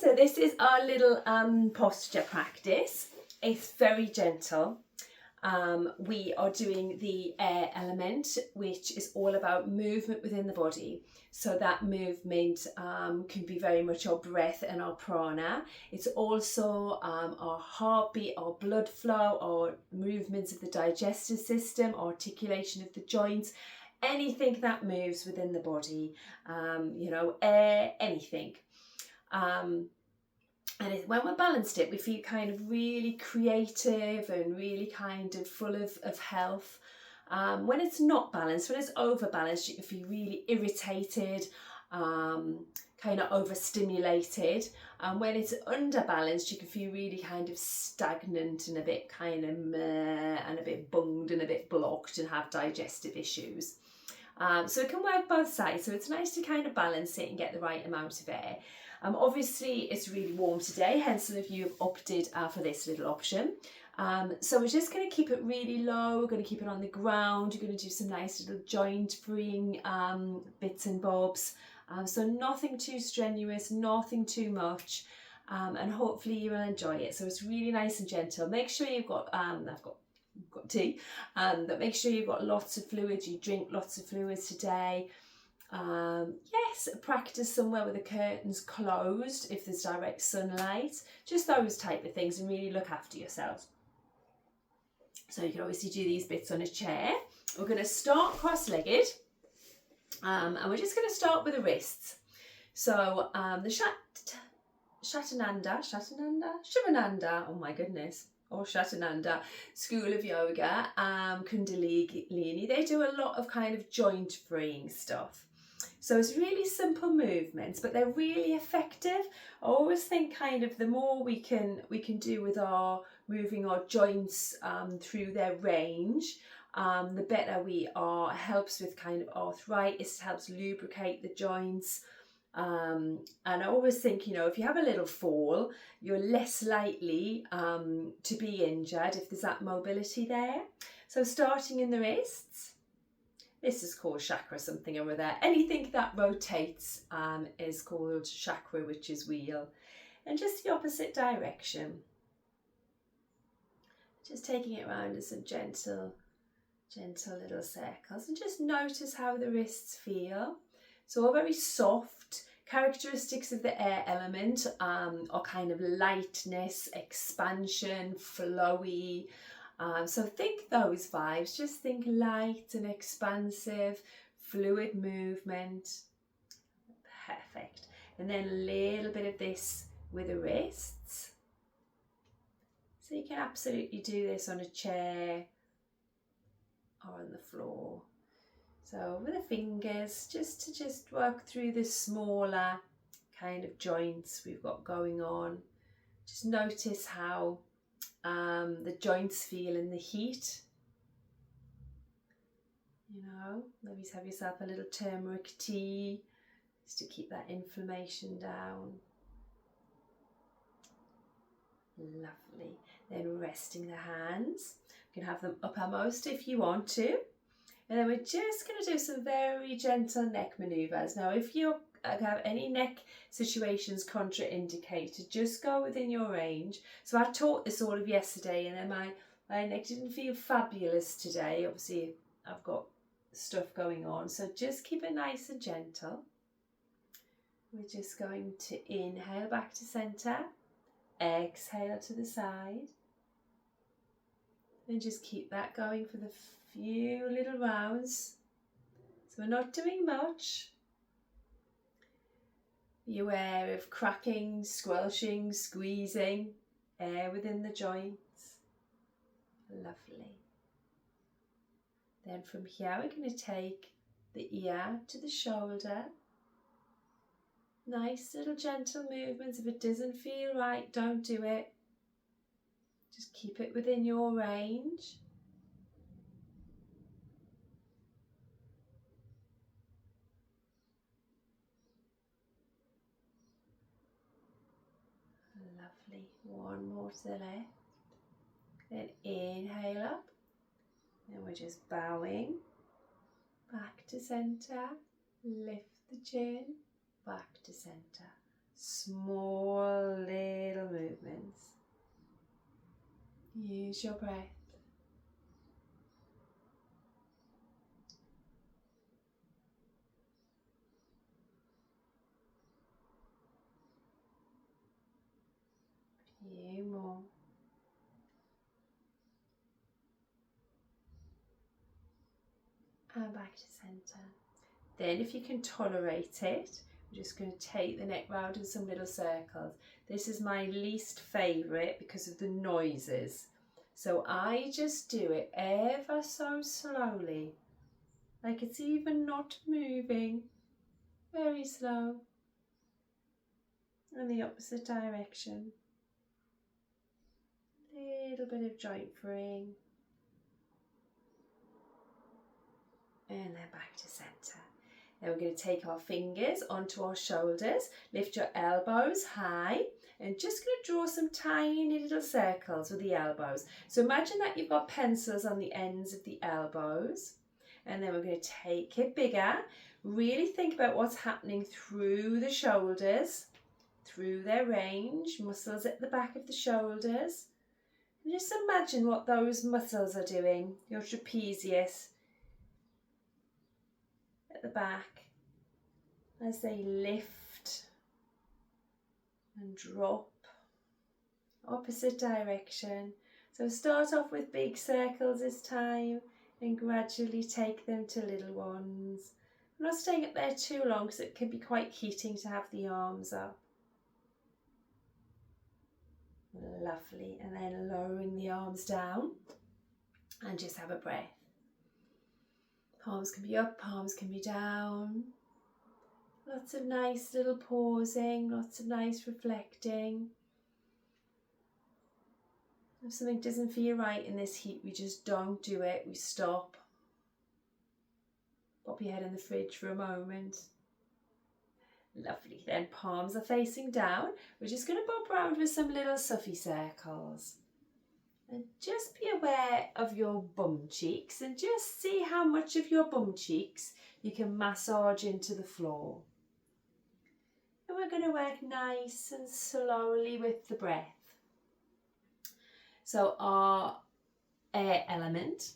so this is our little posture practice. It's very gentle. We are doing the air element, which is all about movement within the body. So that movement can be very much our breath and our prana. It's also our heartbeat, our blood flow, our movements of the digestive system, articulation of the joints, anything that moves within the body, air, anything. And when we're balanced we feel kind of really creative and really kind of full of health. When it's not balanced, when it's overbalanced, you can feel really irritated, kind of overstimulated. And when it's underbalanced, you can feel really kind of stagnant and a bit kind of meh, and a bit bunged and a bit blocked and have digestive issues. So it can work both sides. So it's nice to kind of balance it and get the right amount of air. Obviously it's really warm today, hence some of you have opted for this little option. So we're just going to keep it really low. We're going to keep it on the ground. You're going to do some nice little joint freeing bits and bobs. So nothing too strenuous, nothing too much, and hopefully you will enjoy it. So it's really nice and gentle. Make sure you've got, I've got tea, but make sure you've got lots of fluids. You drink lots of fluids today. Yes, practice somewhere with the curtains closed if there's direct sunlight, just those type of things, and really look after yourselves. So you can obviously do these bits on a chair. We're going to start cross-legged, and we're just going to start with the wrists. So the Shivananda, oh my goodness, or Shatananda School of Yoga, Kundalini, they do a lot of kind of joint freeing stuff. So it's really simple movements, but they're really effective. I always think kind of the more we can do with our moving our joints through their range, the better we are. It helps with kind of arthritis, helps lubricate the joints. And I always think, if you have a little fall, you're less likely to be injured if there's that mobility there. So starting in the wrists. This is called chakra something or other. Anything that rotates is called chakra, which is wheel. And just the opposite direction. Just taking it around in some gentle little circles. And just notice how the wrists feel. So all very soft. Characteristics of the air element are kind of lightness, expansion, flowy. So think those vibes, just think light and expansive, fluid movement. Perfect. And then a little bit of this with the wrists. So you can absolutely do this on a chair or on the floor. So with the fingers, just work through the smaller kind of joints we've got going on. Just notice how the joints feel in the heat. Maybe have yourself a little turmeric tea just to keep that inflammation down. Lovely. Then resting the hands. You can have them uppermost if you want to. And then we're just going to do some very gentle neck maneuvers. Now, if you have any neck situations contraindicated, just go within your range. So I taught this all of yesterday, and then my neck didn't feel fabulous today. Obviously, I've got stuff going on. So just keep it nice and gentle. We're just going to inhale back to centre, exhale to the side. And just keep that going for the few little rounds. So we're not doing much. Be aware of cracking, squelching, squeezing, air within the joints. Lovely. Then from here we're going to take the ear to the shoulder. Nice little gentle movements. If it doesn't feel right, don't do it. Just keep it within your range. Lovely. One more to the left. Then inhale up. And we're just bowing back to centre. Lift the chin. Back to centre. Small little movements. Use your breath. Few more. And back to centre. Then if you can tolerate it, I'm just going to take the neck round in some little circles. This is my least favourite because of the noises. So I just do it ever so slowly, like it's even not moving. Very slow. And the opposite direction. Little bit of joint freeing. And then back to centre. Then we're going to take our fingers onto our shoulders, lift your elbows high, and just going to draw some tiny little circles with the elbows. So imagine that you've got pencils on the ends of the elbows, and then we're going to take it bigger. Really think about what's happening through the shoulders, through their range, muscles at the back of the shoulders. And just imagine what those muscles are doing, your trapezius, at the back as they lift and drop, opposite direction. So start off with big circles this time and gradually take them to little ones. I'm not staying up there too long because it can be quite heating to have the arms up. Lovely. And then lowering the arms down and just have a breath. Palms can be up, palms can be down. Lots of nice little pausing, lots of nice reflecting. If something doesn't feel right in this heat, we just don't do it, we stop. Pop your head in the fridge for a moment. Lovely, then palms are facing down. We're just going to bob around with some little suffy circles. And just be aware of your bum cheeks and just see how much of your bum cheeks you can massage into the floor. And we're going to work nice and slowly with the breath. So our air element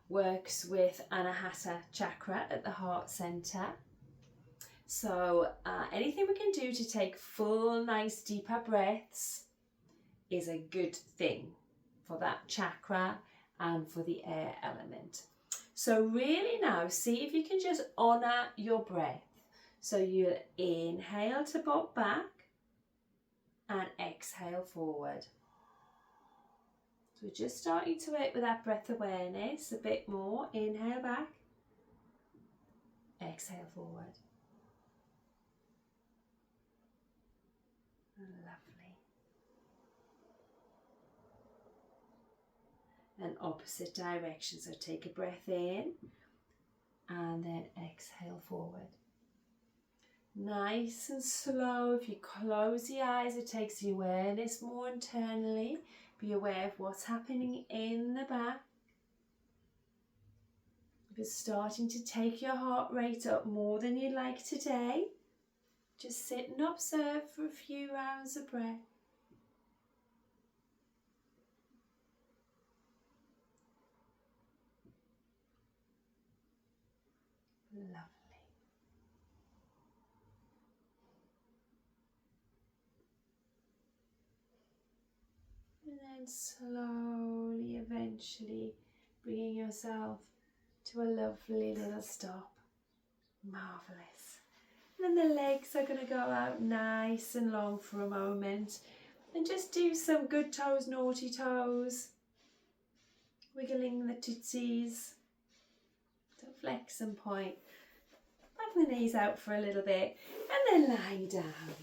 works with Anahata chakra at the heart center. So anything we can do to take full, nice, deeper breaths is a good thing for that chakra and for the air element. So really now, see if you can just honour your breath. So you inhale to bob back and exhale forward. So we're just starting to work with that breath awareness a bit more. Inhale back, exhale forward. Lovely. And opposite direction. So take a breath in and then exhale forward. Nice and slow. If you close the eyes, it takes the awareness more internally. Be aware of what's happening in the back. If it's starting to take your heart rate up more than you'd like today, just sit and observe for a few rounds of breath. Lovely. And then slowly, eventually, bringing yourself to a lovely little stop. Marvellous. And then the legs are going to go out nice and long for a moment. And just do some good toes, naughty toes. Wiggling the tootsies. So flex and point. Back the knees out for a little bit. And then lie down.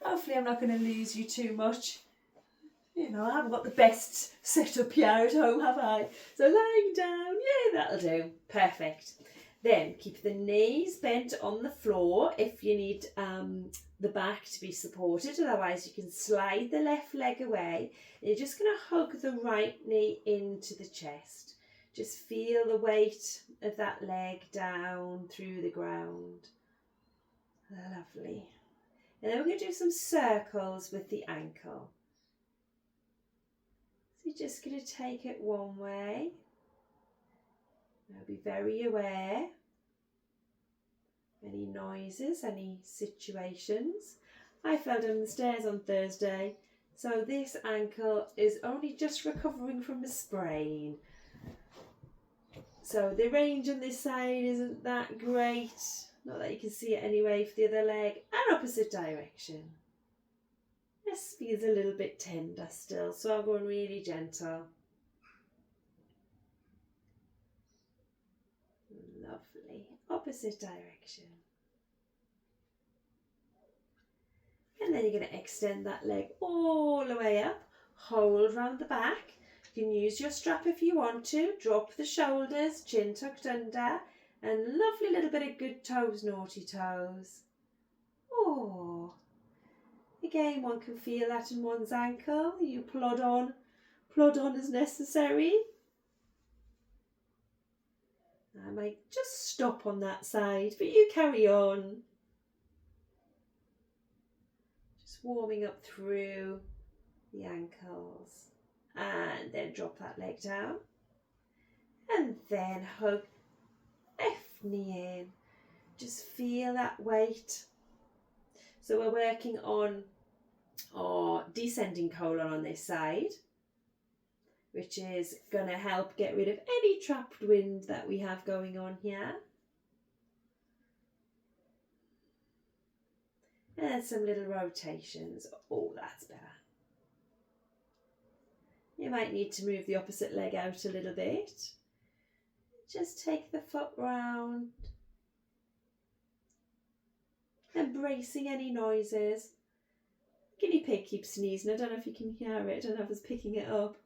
Hopefully I'm not going to lose you too much. You know, I haven't got the best setup here at home, have I? So lying down, yeah, that'll do. Perfect. Then keep the knees bent on the floor if you need the back to be supported. Otherwise, you can slide the left leg away. And you're just going to hug the right knee into the chest. Just feel the weight of that leg down through the ground. Lovely. And then we're going to do some circles with the ankle. So you're just going to take it one way. Now be very aware. Any noises, any situations. I fell down the stairs on Thursday, so this ankle is only just recovering from a sprain. So the range on this side isn't that great. Not that you can see it anyway for the other leg. And opposite direction. This feels a little bit tender still, so I'm going really gentle. Lovely. Opposite direction. And then you're going to extend that leg all the way up. Hold round the back. You can use your strap if you want to. Drop the shoulders, chin tucked under. And lovely little bit of good toes, naughty toes. Oh. Again, one can feel that in one's ankle. You plod on as necessary. I might just stop on that side, but you carry on. Just warming up through the ankles. And then drop that leg down. And then hug left knee in. Just feel that weight. So we're working on our descending colon on this side, which is going to help get rid of any trapped wind that we have going on here. And then some little rotations. Oh, that's better. You might need to move the opposite leg out a little bit. Just take the foot round. Embracing any noises. Guinea pig keeps sneezing. I don't know if you can hear it. I don't know if it's picking it up.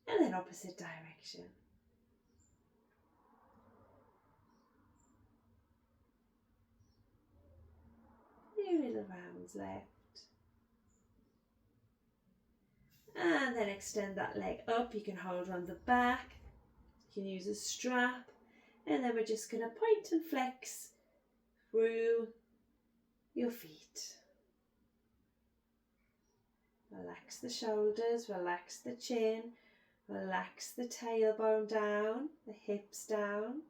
And then opposite direction. Few little rounds left. And then extend that leg up. You can hold on the back. You can use a strap. And then we're just going to point and flex through your feet. Relax the shoulders, relax the chin, relax the tailbone down, the hips down.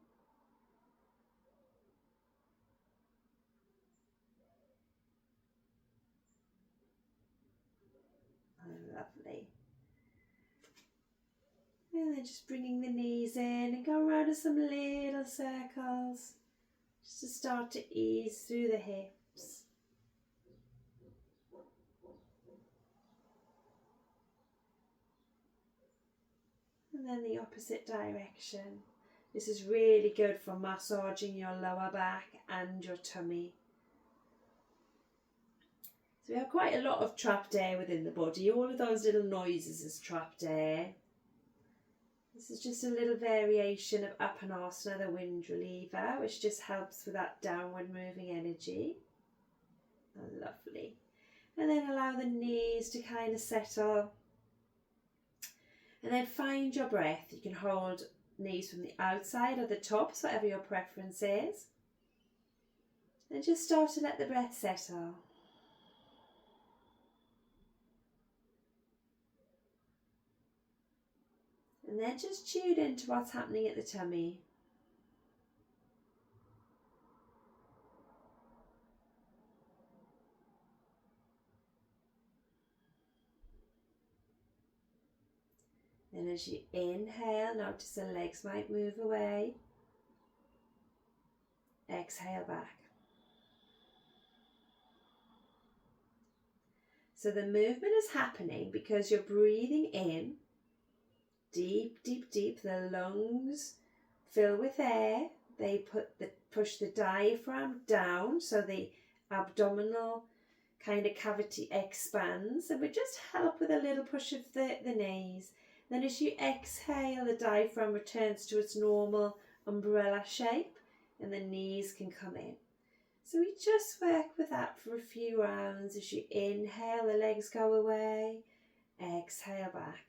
Lovely. And then just bringing the knees in and go around in some little circles just to start to ease through the hips. And then the opposite direction. This is really good for massaging your lower back and your tummy. So we have quite a lot of trapped air within the body. All of those little noises is trapped air. This is just a little variation of Apanasana, the wind reliever, which just helps with that downward moving energy. Oh, lovely. And then allow the knees to kind of settle. And then find your breath. You can hold knees from the outside or the top, so whatever your preference is. And just start to let the breath settle. And then just tune into what's happening at the tummy. And as you inhale, notice the legs might move away. Exhale back. So the movement is happening because you're breathing in. Deep, deep, deep. The lungs fill with air. They push the diaphragm down, so the abdominal kind of cavity expands. And we just help with a little push of the knees. Then as you exhale, the diaphragm returns to its normal umbrella shape and the knees can come in. So we just work with that for a few rounds. As you inhale, the legs go away. Exhale back.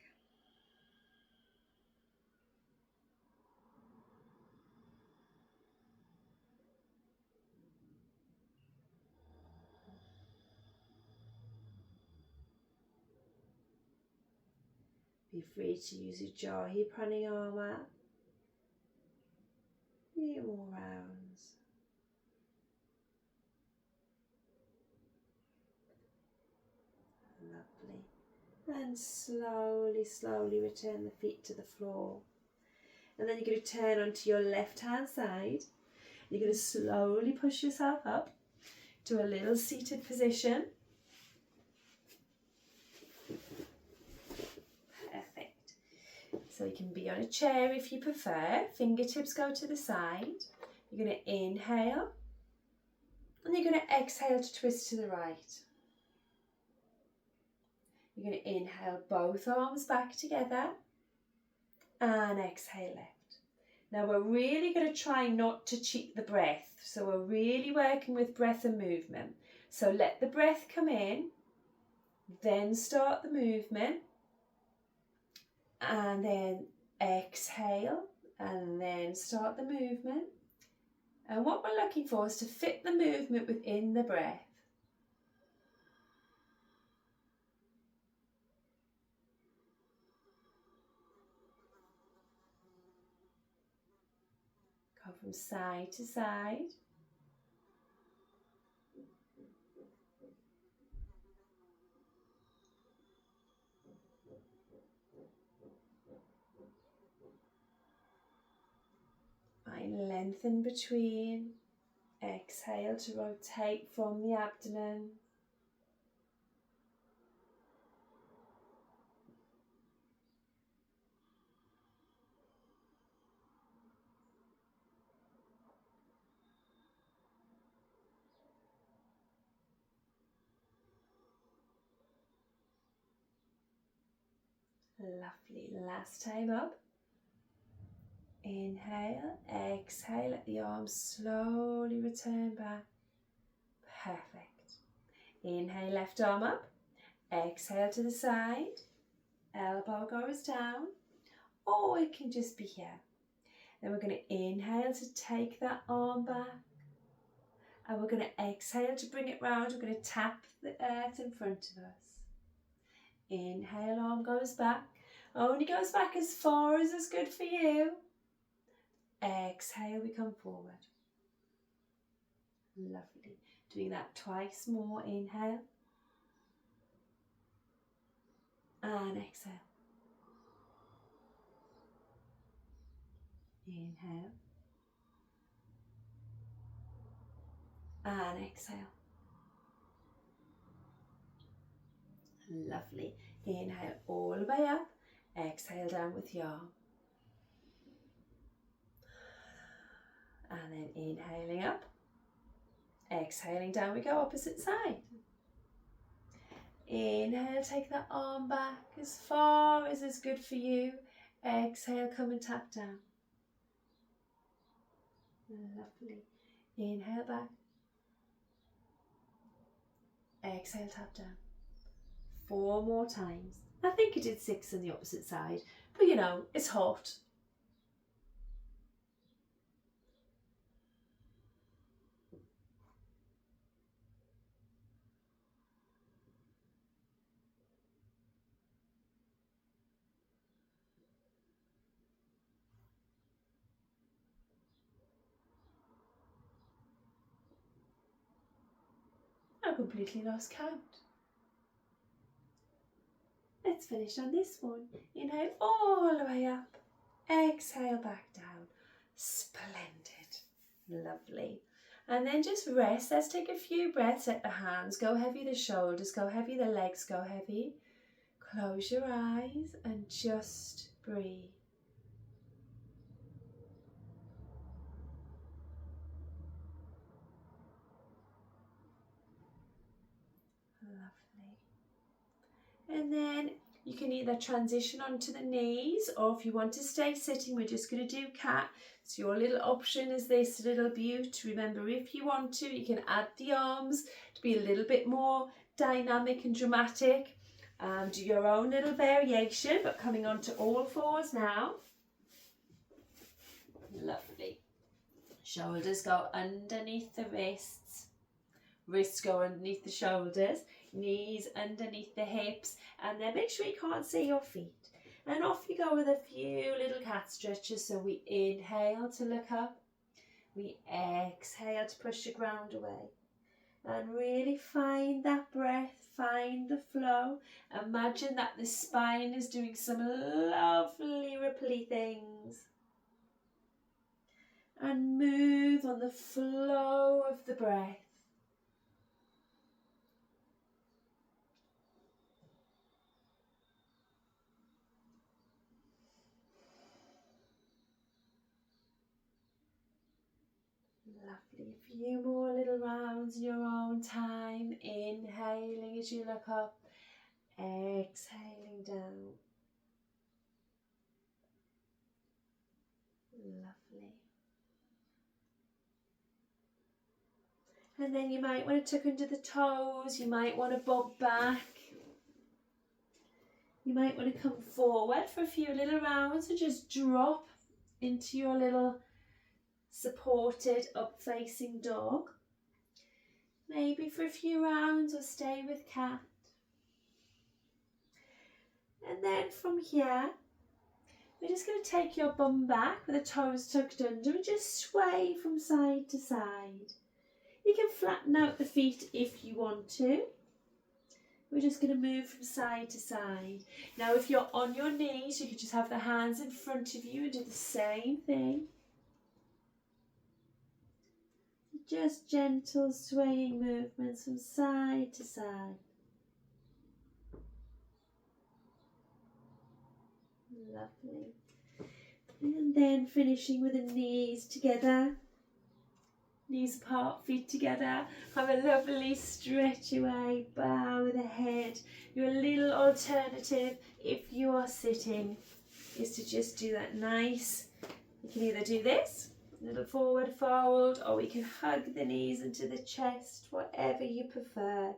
Be free to use Ujjayi Pranayama. Few more rounds. Lovely. And slowly, slowly return the feet to the floor. And then you're going to turn onto your left hand side. You're going to slowly push yourself up to a little seated position. Perfect. So you can be on a chair if you prefer. Fingertips go to the side. You're going to inhale. And you're going to exhale to twist to the right. You're going to inhale both arms back together. And exhale left. Now we're really going to try not to cheat the breath. So we're really working with breath and movement. So let the breath come in, then start the movement, and then exhale, and then start the movement. And what we're looking for is to fit the movement within the breath. Go from side to side. Find length in between. Exhale to rotate from the abdomen. Lovely. Last time up. Inhale, exhale, let the arms slowly return back. Perfect. Inhale, left arm up. Exhale to the side. Elbow goes down. Or it can just be here. Then we're going to inhale to take that arm back. And we're going to exhale to bring it round. We're going to tap the earth in front of us. Inhale, arm goes back. Only goes back as far as is good for you. Exhale, we come forward. Lovely. Doing that twice more. Inhale. And exhale. Inhale. And exhale. Lovely. Inhale all the way up. Exhale down with the arm. And then inhaling up. Exhaling down we go opposite side. Inhale, take that arm back as far as is good for you. Exhale, come and tap down. Lovely. Inhale back. Exhale, tap down. 4 more times. I think I did 6 on the opposite side, but you know, it's hot. I completely lost count. Let's finish on this one. Inhale all the way up. Exhale back down. Splendid. Lovely. And then just rest. Let's take a few breaths. Let the hands go heavy, the shoulders go heavy, the legs go heavy. Close your eyes and just breathe. Lovely. And then you can either transition onto the knees, or if you want to stay sitting, we're just going to do cat. So your little option is this little beaut. Remember, if you want to, you can add the arms to be a little bit more dynamic and dramatic. Do your own little variation, but coming onto all fours now. Lovely. Shoulders go underneath the wrists. Wrists go underneath the shoulders. Knees underneath the hips, and then make sure you can't see your feet. And off you go with a few little cat stretches. So we inhale to look up. We exhale to push the ground away. And really find that breath, find the flow. Imagine that the spine is doing some lovely ripply things. And move on the flow of the breath. Lovely. A few more little rounds in your own time. Inhaling as you look up. Exhaling down. Lovely. And then you might want to tuck under the toes. You might want to bob back. You might want to come forward for a few little rounds and just drop into your little supported up-facing dog. Maybe for a few rounds or stay with cat. And then from here, we're just going to take your bum back with the toes tucked under and just sway from side to side. You can flatten out the feet if you want to. We're just going to move from side to side. Now if you're on your knees, you can just have the hands in front of you and do the same thing. Just gentle swaying movements from side to side. Lovely. And then finishing with the knees together. Knees apart, feet together. Have a lovely stretch away, bow the head. Your little alternative, if you are sitting, is to just do that nice. You can either do this, little forward fold, or we can hug the knees into the chest, whatever you prefer.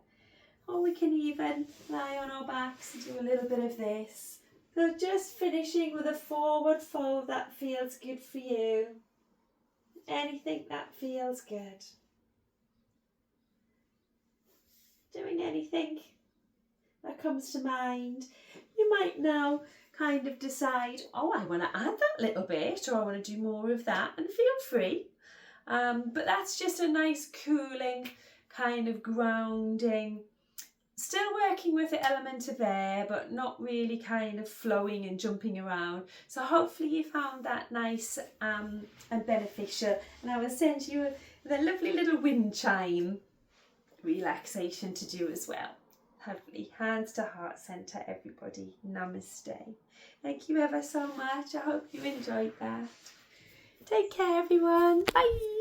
Or we can even lie on our backs and do a little bit of this. So just finishing with a forward fold that feels good for you. Anything that feels good. Doing anything that comes to mind. You might now kind of decide, oh, I want to add that little bit, or I want to do more of that, and feel free. But that's just a nice cooling, kind of grounding, still working with the element of air, but not really kind of flowing and jumping around. So hopefully you found that nice and beneficial. And I will send you the lovely little wind chime relaxation to do as well. Lovely. Hands to heart centre, everybody. Namaste. Thank you ever so much. I hope you enjoyed that. Take care, everyone. Bye.